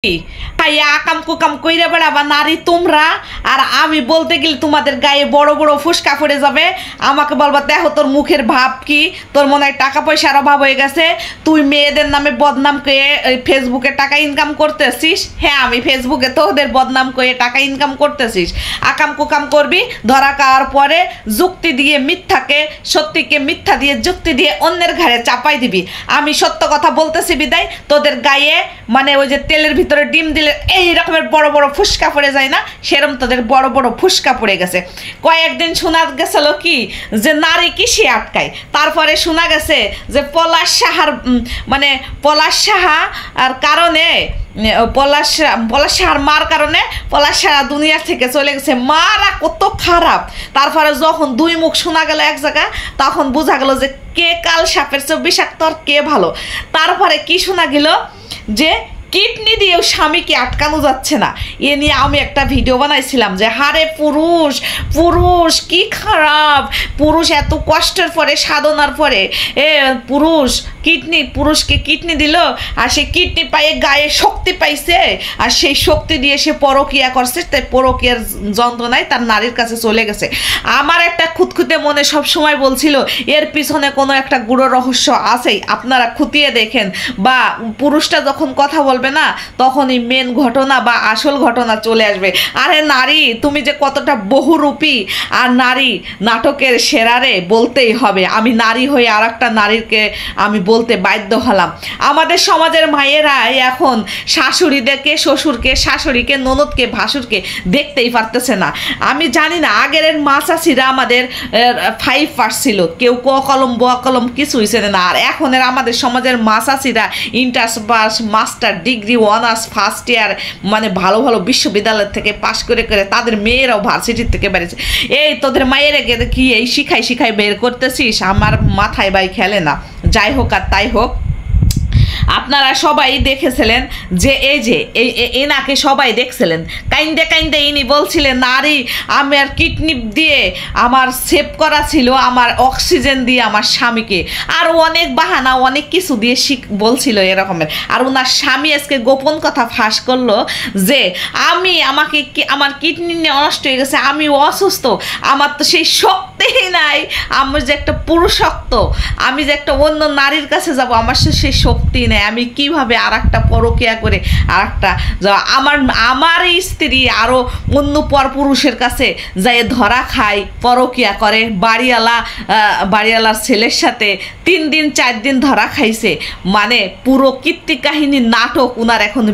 খাইয়া আকাম কুকাম কইরা বেড়াবা নারী তোমরা। আর আমি বলতে গেলে তোমাদের গায়ে বড় বড় ফুসকা পড়ে যাবে। আমাকে বলবা দেখো তোর মুখের ভাব কি, তোর মনে হয় টাকা পয়সার অভাব হয়ে গেছে, তুই মেয়েদের নামে বদনাম করে ফেসবুকে টাকা ইনকাম করতেছিস। হ্যাঁ, আমি ফেসবুকে তোদের বদনাম করে টাকা ইনকাম করতেছিস। আকাম কুকাম করবি, ধরা খাওয়ার পরে যুক্তি দিয়ে মিথ্যাকে সত্যিকে মিথ্যা দিয়ে যুক্তি দিয়ে অন্যের ঘাড়ে চাপাই দিবি। আমি সত্য কথা বলতেছি বিদায়, তোদের গায়ে মানে ওই যে তেলের ভিতরে ডিম দিলে এই রকমের বড় বড় ফুসকা পড়ে যায় না, সেরকম তোদের বড় বড় ফুসকা পড়ে গেছে। কয়েকদিন শোনা গেছিল কি যে নারী কিসে আটকায়, তারপরে শোনা গেছে যে পলাশ সাহা আর কারণে পলাশ সাহার মার কারণে পলাশ সাহা দুনিয়ার থেকে চলে গেছে। মারা কত খারাপ। তারপরে যখন দুই মুখ শোনা গেল এক জায়গায়, তখন বোঝা গেল যে কে কাল সাপের চেয়ে বিষাক্ত আর কে ভালো। তারপরে কি শোনা গেল যে কিডনি দিয়েও স্বামীকে আটকানো যাচ্ছে না। এ নিয়ে আমি একটা ভিডিও বানাইছিলাম যে হারে পুরুষ কি খারাপ, পুরুষ এত কষ্টের পরে সাধনার পরে পুরুষকে কিডনি দিল, আর সে কিডনি পাইয়ে গায়ে শক্তি পাইছে, আর সেই শক্তি দিয়ে সে পরকিয়া করছে, তাই পরকিয়ার যন্ত্রণায় তার নারীর কাছে চলে গেছে। আমার একটা খুঁতখুঁতে মনে সব সময় বলছিল এর পিছনে কোনো একটা গূঢ় রহস্য আছেই, আপনারা খুঁটিয়ে দেখেন। বা পুরুষটা যখন কথা বলবে না, তখনই মেন ঘটনা বা আসল ঘটনা চলে আসবে। আরে নারী তুমি যে কতটা বহুরূপী, আর নারী নাটকের সেরারে বলতেই হবে। আমি নারী হয়ে আর একটা নারীকে আমি বলতে বাধ্য হলাম। আমাদের সমাজের মায়েরাই এখন শাশুড়িদেরকে, শ্বশুরকে, শাশুড়িকে, ননদকে, ভাসুরকে দেখতেই পারতেছে না। আমি জানি না আগের মা চাষিরা আমাদের 5 পাস ছিল, কেউ ক কলম ব কলম কিছুই চেনে না। আর এখনের আমাদের সমাজের মা চাষিরা inter pass, master degree, honours, first year, মানে ভালো ভালো বিশ্ববিদ্যালয় থেকে পাশ করে তাদের মেয়েরাও ভার্সিটির থেকে বেরিয়েছে। এই তোদের মায়ের কি এই শিখাই বের করতেছিস, আমার মাথায় বাই খেলে না। যাই হোক আর তাই হোক, আপনারা সবাই দেখেছিলেন যে এই যে এনাকে সবাই দেখছিলেন কাইন্দে ইনি বলছিলেন নারী আমার কিডনি দিয়ে আমার সেভ করা ছিল, আমার অক্সিজেন দিয়ে আমার স্বামীকে, আর অনেক বাহানা অনেক কিছু দিয়ে বলছিল এরকমের। আর ওনার স্বামী আজকে গোপন কথা ফাঁস করলো যে আমার কিডনি নষ্ট হয়ে গেছে, আমি অসুস্থ, আমার তো সেই শক্তিই নাই, আমার যে একটা পুরুষত্ব, আমি যে একটা অন্য নারীর কাছে যাব, আমার সেই শক্তি নেই, আমি কিভাবে আর একটা পরকিয়া করে আর একটা আমার স্ত্রী আরও অন্য পর পুরুষের কাছে যাই ধরা খায়, পরকিয়া করে, বাড়িওয়ালার ছেলের সাথে 3 দিন 4 দিন ধরা খাইছে। মানে পুরো কীর্তি কাহিনী নাটক উনার এখন।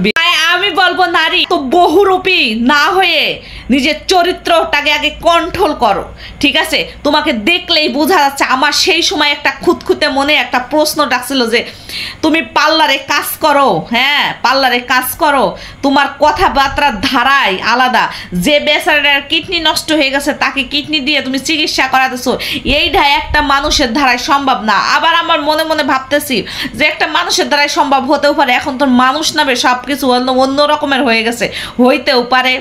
আমি বলবো নারী তো বহুরূপী না হয়ে নিজের চরিত্রটাকে আগে কন্ট্রোল করো, ঠিক আছে? তোমাকে দেখলেই বোঝা যাচ্ছে। আমার সেই সময় একটা খুঁতখুঁতে মনে একটা প্রশ্ন ডাকছিল যে তুমি পার্লারে কাজ করো, হ্যাঁ পার্লারে কাজ করো, তোমার কথাবার্তার ধারাই আলাদা। যে বেচারার কিডনি নষ্ট হয়ে গেছে তাকে কিডনি দিয়ে তুমি চিকিৎসা করাতেছো, এইটা একটা মানুষের ধারায় সম্ভব না। আবার আমার মনে মনে ভাবতেছি যে একটা মানুষের দ্বারাই সম্ভব হতেও পারে, এখন তোর মানুষ নামে সব কিছু অন্য রকমের হয়ে গেছে, হইতেও পারে।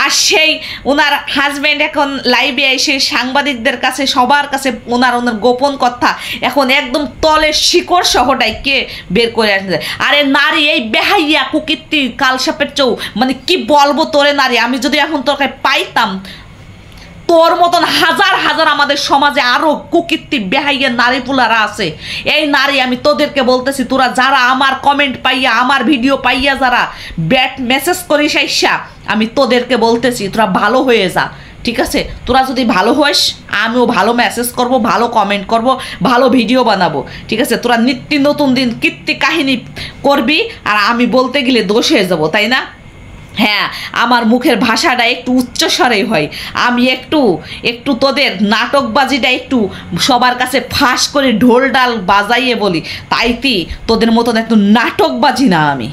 আর সেই ওনার হাজব্যান্ড এখন লাইভে এসে সাংবাদিকদের কাছে সবার কাছে ওনার গোপন কথা এখন একদম তলের শিকড় সহটাই কে বের করে আসছে। আরে নারী এই বেহাইয়া কুকীর্তি কালসাপের চৌ, মানে কি বলবো তোরে নারী, আমি যদি এখন তোর কাছে পাইতাম, তোর মতন হাজার হাজার আমাদের সমাজে আরো কুকীর্তি বেহাইয়া নারী পুলারা আছে। এই নারী আমি তোদেরকে বলতেছি, তোরা যারা আমার কমেন্ট পাইয়া, আমার ভিডিও পাইয়া যারা ব্যাড মেসেজ করিস আইসা, আমি তোদেরকে বলতেছি তোরা ভালো হয়ে যা, ঠিক আছে? তোরা যদি ভালো হইস আমিও ভালো মেসেজ করব, ভালো কমেন্ট করব, ভালো ভিডিও বানাবো, ঠিক আছে? তোরা নিত্য নতুন দিন কীর্তি কাহিনী করবি, আর আমি বলতে গেলে দোষ হয়ে যাবো, তাই না? হ্যাঁ, আমার মুখের ভাষাটা একটু উচ্চস্বরেই হয়, আমি একটু তোদের নাটকবাজিটা একটু সবার কাছে ফাঁস করে ঢোল ডাল বাজাইয়ে বলি, তাইতি তোদের মতন একটু নাটকবাজি না আমি।